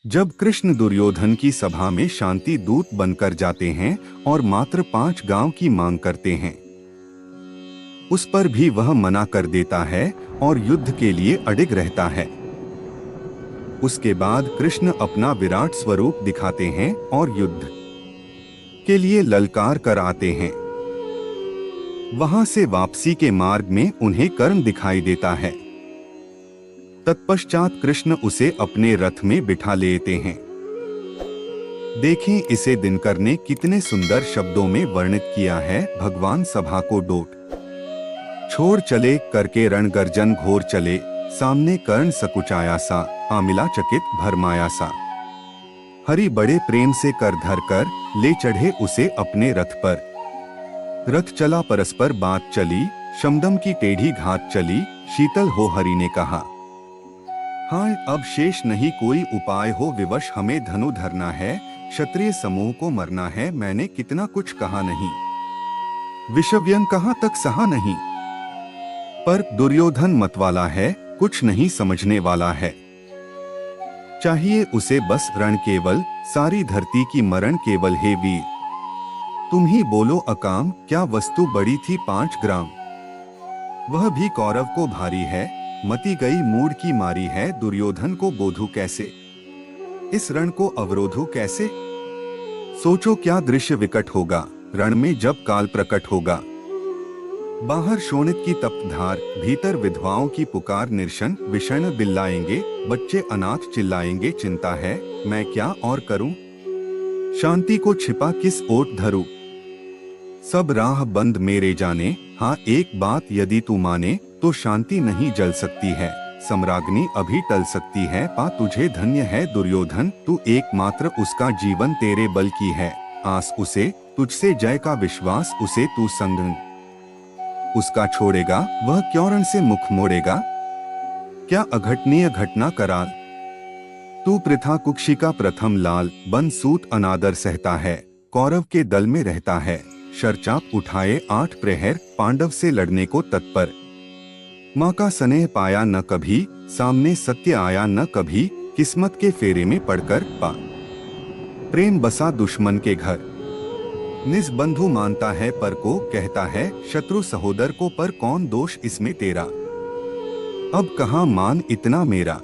जब कृष्ण दुर्योधन की सभा में शांति दूत बनकर जाते हैं और मात्र 5 गांव की मांग करते हैं, उस पर भी वह मना कर देता है और युद्ध के लिए अडिग रहता है। उसके बाद कृष्ण अपना विराट स्वरूप दिखाते हैं और युद्ध के लिए ललकार कर आते हैं। वहां से वापसी के मार्ग में उन्हें कर्ण दिखाई देता है। तत्पश्चात कृष्ण उसे अपने रथ में बिठा लेते हैं। देखें, इसे दिनकर ने कितने सुंदर शब्दों में वर्णित किया है। भगवान सभा को डोट छोड़ चले, करके रण गर्जन घोर चले, सामने कर्ण सकुचाया सा, आमिला चकित भरमाया सा। हरि बड़े प्रेम से कर धर कर ले चढ़े उसे अपने रथ पर। रथ चला परस्पर बात चली, शमदम की टेढ़ी घात चली, शीतल हो हरि ने कहा। हाँ, अब शेष नहीं कोई उपाय हो विवश, हमें धनु धरना है, क्षत्रिय समूह को मरना है। मैंने कितना कुछ कहा नहीं, विषव्यन कहाँ तक सहा नहीं। पर दुर्योधन मतवाला है, कुछ नहीं समझने वाला है। चाहिए उसे बस रण केवल, सारी धरती की मरण केवल। हे वीर, तुम ही बोलो अकाम, क्या वस्तु बड़ी थी 5 ग्राम। वह भी कौरव को भारी है, मती गई मूड की मारी है। दुर्योधन को बोधू कैसे, इस रण को अवरोधू कैसे। सोचो क्या दृश्य विकट होगा, रण में जब काल प्रकट होगा। बाहर शोणित की तप्त धार, भीतर विधवाओं की पुकार निर्शन। विषण बिल्लाएंगे, बच्चे अनाथ चिल्लाएंगे। चिंता है मैं क्या और करूं, शांति को छिपा किस ओट धरूं। सब राह बंद मेरे जाने, हाँ एक बात यदि तू माने, तो शांति नहीं जल सकती है, सम्राग्नि अभी टल सकती है। पा तुझे धन्य है दुर्योधन, तू एकमात्र उसका जीवन तेरे बल की है। आस उसे, तुझसे जय का विश्वास उसे तू संग उसका छोड़ेगा, वह क्यों रण से मुख मोड़ेगा। क्या अघटनीय घटना कराल, तू प्रथा कुक्षी का प्रथम लाल। बन सूत अनादर सहता है, कौरव के दल में रहता है। शरचाप उठाए 8 प्रहर, पांडव से लड़ने को तत्पर। माँ का स्नेह पाया न कभी, सामने सत्य आया न कभी। किस्मत के फेरे में पड़कर पा प्रेम बसा दुश्मन के घर। निज बंधु मानता है पर को, कहता है शत्रु सहोदर को। पर कौन दोष इसमें तेरा, अब कहाँ मान इतना मेरा।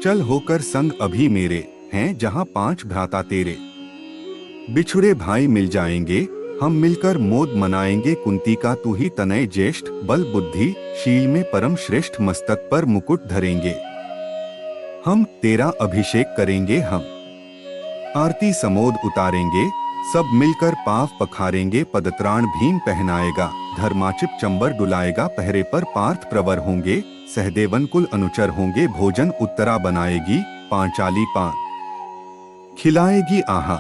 चल होकर संग अभी मेरे, हैं जहाँ 5 भ्राता तेरे। बिछुड़े भाई मिल जाएंगे, हम मिलकर मोद मनाएंगे। कुंती का तू ही तनय ज्येष्ठ, बल बुद्धि शील में परम श्रेष्ठ। मस्तक पर मुकुट धरेंगे हम, तेरा अभिषेक करेंगे हम। आरती समोद उतारेंगे, सब मिलकर पाव पखारेंगे। पदत्राण भीम पहनाएगा, धर्माचिप चंबर डुलाएगा। पहरे पर पार्थ प्रवर होंगे, सहदेवन कुल अनुचर होंगे। भोजन उत्तरा बनाएगी, पांचाली पान खिलाएगी। आहा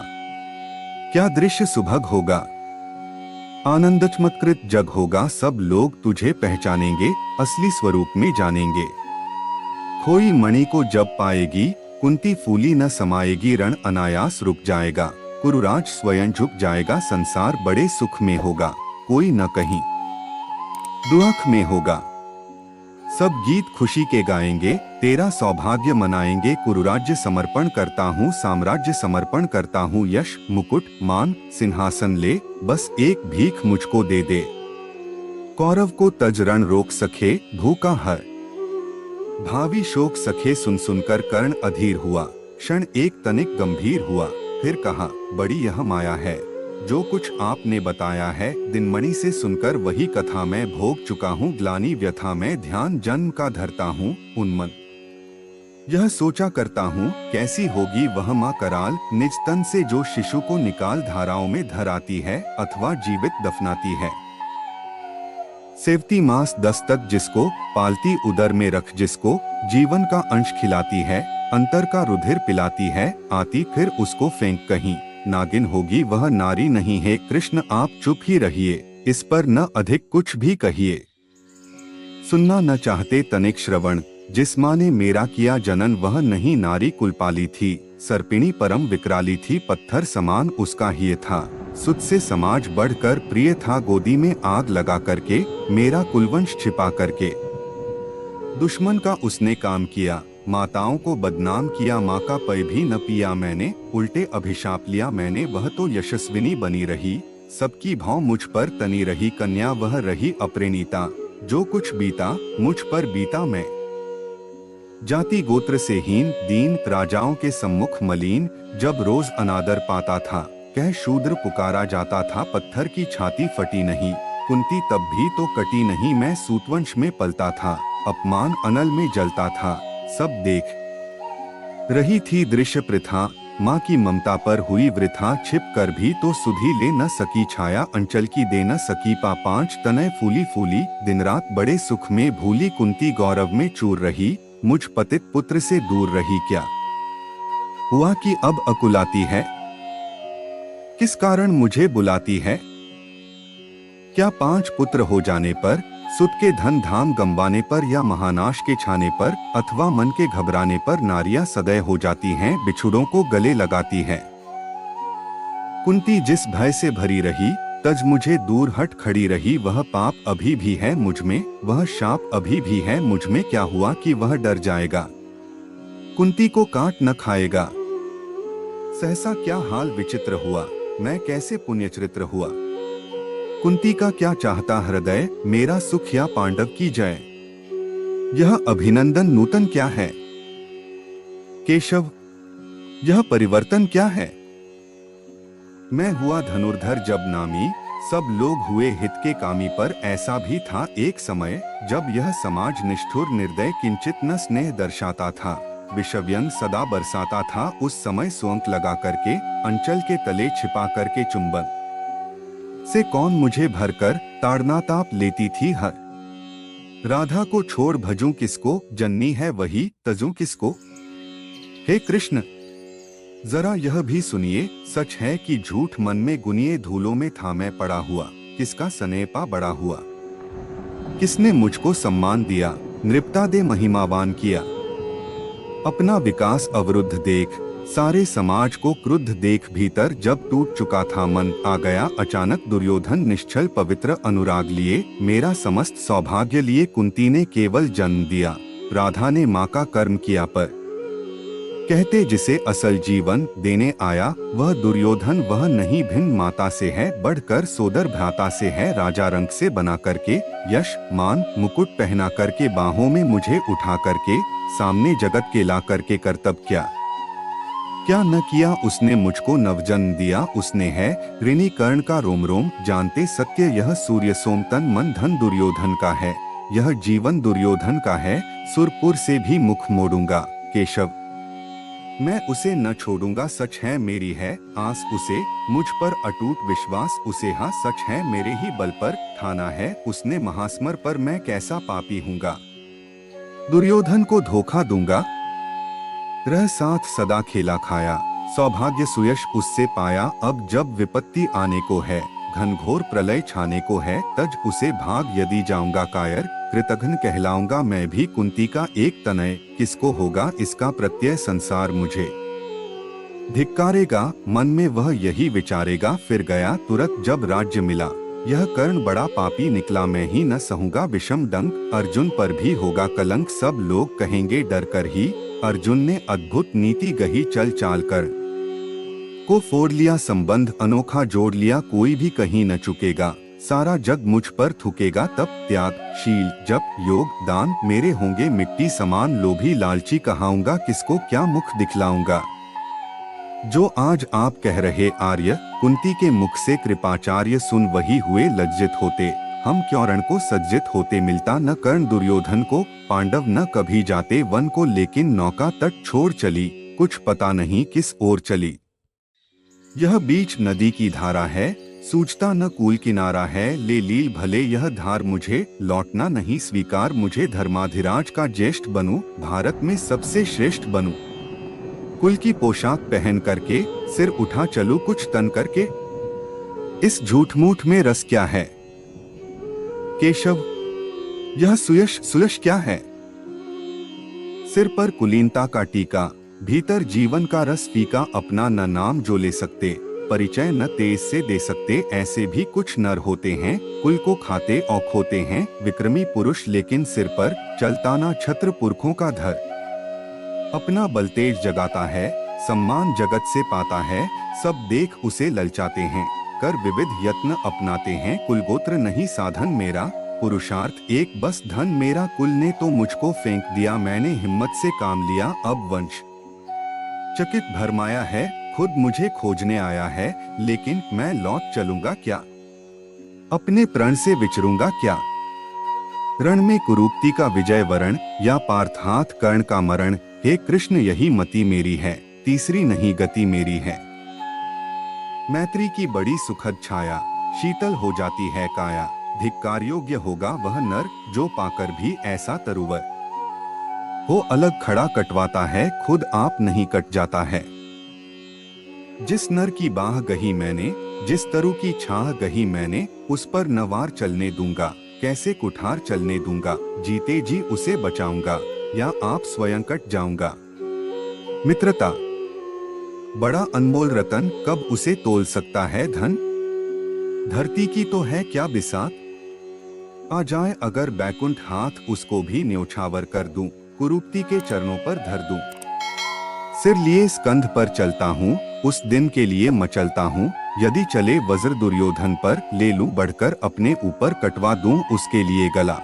क्या दृश्य सुभग होगा, आनंद चमत्कृत जग होगा। सब लोग तुझे पहचानेंगे, असली स्वरूप में जानेंगे। खोई मणि को जब पाएगी, कुंती फूली न समाएगी। रण अनायास रुक जाएगा, कुरुराज स्वयं झुक जाएगा। संसार बड़े सुख में होगा, कोई न कहीं दुख में होगा। सब गीत खुशी के गाएंगे, तेरा सौभाग्य मनाएंगे। कुरुराज्य समर्पण करता हूँ, साम्राज्य समर्पण करता हूँ। यश मुकुट मान सिंहासन ले, बस एक भीख मुझको दे दे। कौरव को तज रण रोक सके, भूखा हर भावी शोक सखे। सुन सुनकर कर्ण अधीर हुआ, क्षण एक तनिक गंभीर हुआ। फिर कहा बड़ी यह माया है, जो कुछ आपने बताया है। दिनमणि से सुनकर वही कथा मैं भोग चुका हूँ। ग्लानि व्यथा में ध्यान जन्म का धरता हूँ। उन्मन यह सोचा करता हूँ, कैसी होगी वह माँ कराल। निज तन से जो शिशु को निकाल धाराओं में धर आती है, अथवा जीवित दफनाती है। सेवती मास 10 तक जिसको, पालती उदर में रख जिसको। जीवन का अंश खिलाती है, अंतर का रुधिर पिलाती है। आती फिर उसको फेंक कहीं, नागिन होगी वह नारी नहीं है। कृष्ण आप चुप ही रहिए, इस पर न अधिक कुछ भी कहिए। सुनना न चाहते तनिक श्रवण, जिस माँ ने मेरा किया जनन। वह नहीं नारी कुलपाली थी, सर्पिणी परम विकराली थी। पत्थर समान उसका ही था, सुत से समाज बढ़कर प्रिय था। गोदी में आग लगा करके, मेरा कुलवंश छिपा करके। दुश्मन का उसने काम किया, माताओं को बदनाम किया, माँ का पेय भी न पिया मैंने, उल्टे अभिशाप लिया मैंने, वह तो यशस्विनी बनी रही, सबकी भौं मुझ पर तनी रही, कन्या वह रही अपरिणीता, जो कुछ बीता मुझ पर बीता मैं। जाति गोत्र से हीन दीन, राजाओं के सम्मुख मलीन, जब रोज अनादर पाता था, कह शूद्र पुकारा जाता था, पत्थर की छाती फटी नहीं, कुंती तब भी तो कटी नहीं, मैं सूतवंश में पलता था, अपमान अनल में जलता था, सब देख रही थी दृश्य प्रथा, माँ की ममता पर हुई वृथा, छिप कर भी तो सुधी ले न सकी छाया, अंचल की दे न सकी पांच तनय फूली फूली, दिन रात बड़े सुख में भूली, कुंती गौरव में चूर रही, मुझ पतित पुत्र से दूर रही, क्या हुआ कि अब अकुलाती है, किस कारण मुझे बुलाती है, क्या 5 पुत्र हो जाने पर, सुत के धन धाम गंवाने पर, या महानाश के छाने पर, अथवा मन के घबराने पर नारियां सदैव हो जाती हैं, बिछुड़ों को गले लगाती हैं। कुंती जिस भय से भरी रही, तज मुझे दूर हट खड़ी रही, वह पाप अभी भी है मुझ में, वह शाप अभी भी है मुझ में, क्या हुआ कि वह डर जाएगा, कुंती को काट न खाएगा। सहसा क्या हाल विचित्र हुआ, मैं कैसे पुण्यचरित्र हुआ, कुंती का क्या चाहता हृदय, मेरा सुख या पांडव की जय, यह अभिनंदन नूतन क्या है, केशव यह परिवर्तन क्या है, मैं हुआ धनुर्धर जब नामी, सब लोग हुए हित के कामी, पर ऐसा भी था एक समय, जब यह समाज निष्ठुर निर्दय किंचित न स्नेह दर्शाता था, विषव्यंग सदा बरसाता था, उस समय सोंक लगा करके, अंचल के तले छिपा करके चुंबन से कौन मुझे भरकर ताड़ना ताप लेती थी हर, राधा को छोड़ भजूं किसको, जननी है वही तजूं किसको, हे कृष्ण जरा यह भी सुनिए, सच है कि झूठ मन में गुनिए, धूलों में था मैं पड़ा हुआ, किसका सनेपा बड़ा हुआ, किसने मुझको सम्मान दिया, नृपता दे महिमावान किया, अपना विकास अवरुद्ध देख, सारे समाज को क्रुद्ध देख, भीतर जब टूट चुका था मन, आ गया अचानक दुर्योधन निश्चल पवित्र अनुराग लिए, मेरा समस्त सौभाग्य लिए, कुंती ने केवल जन्म दिया, राधा ने माँ का कर्म किया, पर कहते जिसे असल जीवन देने आया, वह दुर्योधन वह नहीं भिन्न माता से है, बढ़कर सोदर भ्राता से है, राजा रंग से बना करके, यश मान मुकुट पहना करके, बाहों में मुझे उठा करके, सामने जगत के ला करके, कर्तव्य क्या न किया उसने, मुझको नवजन्म दिया उसने है, ऋणी कर्ण का रोम रोम, जानते सत्य यह सूर्य सोम, तन मन धन दुर्योधन का है, यह जीवन दुर्योधन का है, सुरपुर से भी मुख मोड़ूंगा, केशव मैं उसे न छोड़ूंगा, सच है मेरी है आस उसे, मुझ पर अटूट विश्वास उसे, हाँ सच है मेरे ही बल पर ठाना है उसने, महास्मर पर मैं कैसा पापी हूँगा, दुर्योधन को धोखा दूंगा, रह साथ सदा खेला खाया, सौभाग्य सुयश उससे पाया, अब जब विपत्ति आने को है, घनघोर प्रलय छाने को है, तज उसे भाग यदि जाऊंगा कायर, कृतघ्न कहलाऊंगा मैं भी, कुंती का एक तनय किसको होगा, इसका प्रत्यय संसार मुझे धिक्कारेगा, मन में वह यही विचारेगा, फिर गया तुरंत जब राज्य मिला, यह कर्ण बड़ा पापी निकला, मैं ही न सहूंगा विषम डंक, अर्जुन पर भी होगा कलंक, सब लोग कहेंगे डर कर ही, अर्जुन ने अद्भुत नीति गही, चल चाल कर को फोड़ लिया संबंध, अनोखा जोड़ लिया, कोई भी कहीं न चुकेगा, सारा जग मुझ पर थूकेगा, तप त्याग शील जप योग दान मेरे होंगे मिट्टी समान, लोभी लालची कहाऊंगा, किसको क्या मुख दिखलाऊंगा, जो आज आप कह रहे आर्य, कुंती के मुख से कृपाचार्य सुन वही हुए लज्जित होते, हम क्यों रण को सज्जित होते, मिलता न कर्ण दुर्योधन को, पांडव न कभी जाते वन को, लेकिन नौका तट छोड़ चली, कुछ पता नहीं किस ओर चली, यह बीच नदी की धारा है, सूझता न कूल किनारा है, ले लील भले यह धार मुझे, लौटना नहीं स्वीकार मुझे, धर्माधिराज का ज्येष्ठ बनूं, भारत में सबसे श्रेष्ठ बनूं, कुल की पोशाक पहन करके, सिर उठा चलूं कुछ तन करके, इस झूठ मूठ में रस क्या है, केशव यह सुयश सुयश क्या है, सिर पर कुलीनता का टीका, भीतर जीवन का रस फीका, अपना न नाम जो ले सकते, परिचय न तेज से दे सकते, ऐसे भी कुछ नर होते हैं, कुल को खाते और खोते हैं, विक्रमी पुरुष लेकिन सिर पर चलता ना छत्र पुरखों का धर, अपना बल तेज जगाता है, सम्मान जगत से पाता है, सब देख उसे ललचाते हैं, कर विविध यत्न अपनाते हैं, कुलगोत्र नहीं साधन मेरा, पुरुषार्थ एक बस धन मेरा, कुल ने तो मुझको फेंक दिया, मैंने हिम्मत से काम लिया, अब वंश चकित भरमाया है, खुद मुझे खोजने आया है, लेकिन मैं लौट चलूंगा क्या, अपने प्रण से विचरूंगा क्या, रण में कुरूपति का विजय वरण, या पार्थात कर्ण का मरण, हे कृष्ण यही मति मेरी है, तीसरी नहीं गति मेरी है। मैत्री की बड़ी सुखद छाया, शीतल हो जाती है काया, धिक्कार योग्य होगा वह नर, जो पाकर भी ऐसा तरुवर हो, अलग खड़ा कटवाता है, खुद आप नहीं कट जाता है। जिस नर की बाह गही मैंने, जिस तरु की छाह गही मैंने, उस पर न वार चलने दूंगा, कैसे कुठार चलने दूंगा, जीते जी उसे बचाऊंगा, या आप स्वयं कट जाऊंगा। मित्रता बड़ा अनमोल रतन, कब उसे तोल सकता है धन, धरती की तो है क्या बिसात, आ जाए अगर बैकुंठ हाथ, उसको भी न्योछावर कर दूं, कुरूपति के चरणों पर धर दूं। सिर लिए स्कंध पर चलता हूँ, उस दिन के लिए मचलता हूँ, यदि चले वज्र दुर्योधन पर, ले लूं बढ़कर अपने ऊपर, कटवा दूं उसके लिए गला,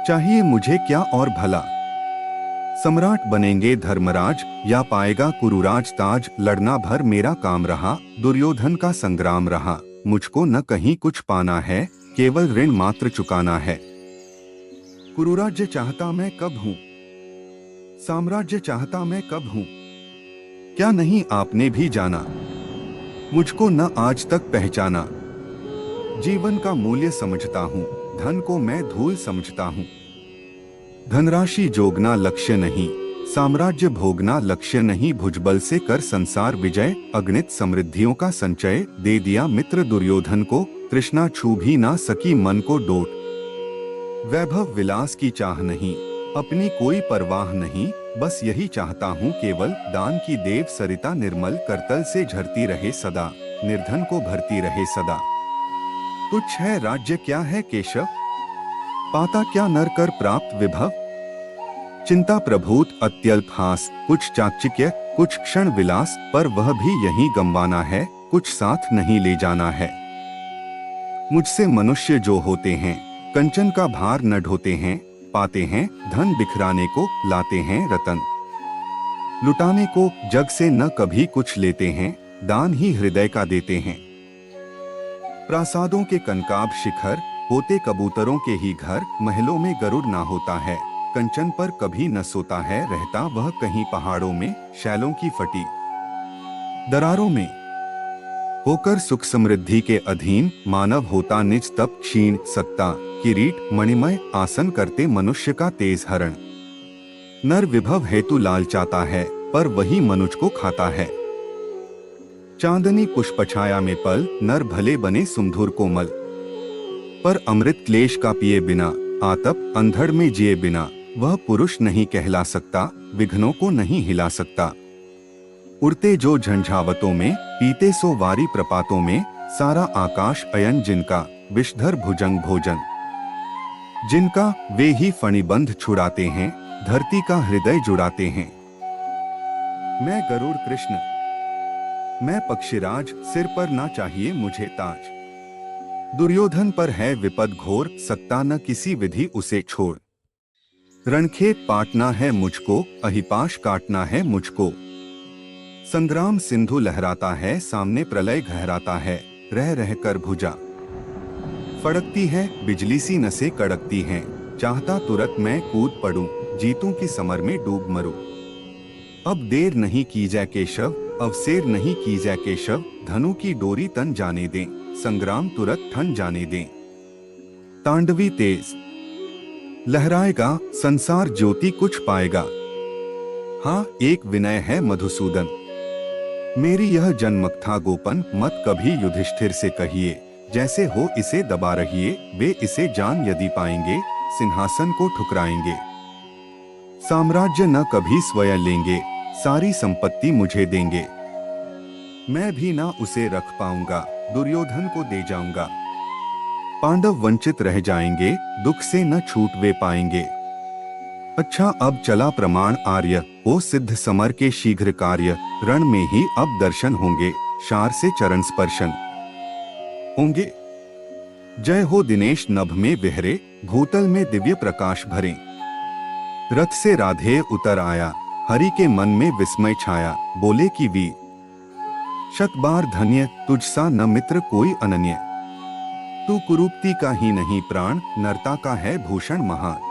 चाहिए मुझे क्या और भला, सम्राट बनेंगे धर्मराज, या पाएगा कुरुराज ताज, लड़ना भर मेरा काम रहा, दुर्योधन का संग्राम रहा, मुझको न कहीं कुछ पाना है, केवल ऋण मात्र चुकाना है। कुरुराज्य चाहता मैं कब हूँ, साम्राज्य चाहता मैं कब हूँ, क्या नहीं आपने भी जाना, मुझको न आज तक पहचाना, जीवन का मूल्य समझता हूँ, धन को मैं धूल समझता हूँ, धनराशि जोगना लक्ष्य नहीं, साम्राज्य भोगना लक्ष्य नहीं, भुजबल से कर संसार विजय, अगणित समृद्धियों का संचय, दे दिया मित्र दुर्योधन को, तृष्णा छू भी ना सकी मन को डोट, वैभव विलास की चाह नहीं, अपनी कोई परवाह नहीं, बस यही चाहता हूँ केवल, दान की देव सरिता निर्मल, करतल से झरती रहे सदा, निर्धन को भरती रहे सदा। तुच्छ है राज्य क्या है केशव, पाता क्या नर कर प्राप्त विभव, चिंता प्रभूत अत्यल्प हास, कुछ चाकचिक्य कुछ क्षण विलास, पर वह भी यही गंवाना है, कुछ साथ नहीं ले जाना है। मुझसे मनुष्य जो होते हैं, कंचन का भार न ढोते हैं, पाते हैं धन बिखराने को, लाते हैं रतन लुटाने को, जग से न कभी कुछ लेते हैं, दान ही हृदय का देते हैं। प्रासादों के कनकाब शिखर, होते कबूतरों के ही घर, महलों में गरुड़ ना होता है, कंचन पर कभी न सोता है, रहता वह कहीं पहाड़ों में, शैलों की फटी दरारों में, होकर सुख समृद्धि के अधीन, मानव होता निज तप क्षीण, सत्ता किरीट मणिमय आसन करते मनुष्य का तेज हरण, नर विभव हेतु लालचाता है, पर वही मनुष्य को खाता है। चांदनी पुष्पछाया में पल, नर भले बने सुमधुर कोमल, पर अमृत क्लेश का पिए बिना, आतप अंधड़ में जिए बिना, वह पुरुष नहीं कहला सकता, विघ्नों को नहीं हिला सकता। उड़ते जो झंझावतों में, पीते सो वारी प्रपातों में, सारा आकाश अयन जिनका, विषधर भुजंग भोजन जिनका, वे ही फणिबंध छुड़ाते हैं, धरती का हृदय जुड़ाते हैं। मैं गरुड़ कृष्ण, मैं पक्षीराज, सिर पर ना चाहिए मुझे ताज, दुर्योधन पर है विपद घोर, सकता न किसी विधि उसे छोड़, रणखेत पाटना है मुझको, अहिपाश काटना है मुझको, संग्राम सिंधु लहराता है, सामने प्रलय गहराता है, रह रह कर भुजा फड़कती है, बिजली सी नसें कड़कती हैं, चाहता तुरंत मैं कूद पड़ूं, जीतूं की समर में डूब मरूं। अब देर नहीं की जाए केशव, अवसेर नहीं की जाए केशव, धनु की डोरी तन जाने दें, संग्राम तुरंत ठन जाने दें। तांडवी तेज लहराएगा, संसार ज्योति कुछ पाएगा, हाँ एक विनय है मधुसूदन, मेरी यह जन्मक था गोपन, मत कभी युधिष्ठिर से कहिए, जैसे हो इसे दबा रहिए, वे इसे जान यदि पाएंगे, सिंहासन को ठुकराएंगे, साम्राज्य न कभी स्वयं लेंगे, सारी संपत्ति मुझे देंगे, मैं भी ना उसे रख पाऊंगा, दुर्योधन को दे जाऊंगा, पांडव वंचित रह जाएंगे, दुख से न छूट वे पाएंगे। अच्छा अब चला प्रमाण आर्य। ओ सिद्ध समर के शीघ्र कार्य, रण में ही अब दर्शन होंगे, शार से चरण स्पर्शन होंगे। जय हो दिनेश नभ में विहरे, भूतल में दिव्य प्रकाश भरे। रथ से राधे उतर आया, हरि के मन में विस्मय छाया, बोले कि वीर शत बार धन्य, तुझसा न मित्र कोई अनन्य। तू कुरूपति का ही नहीं प्राण, नरता का है भूषण महान।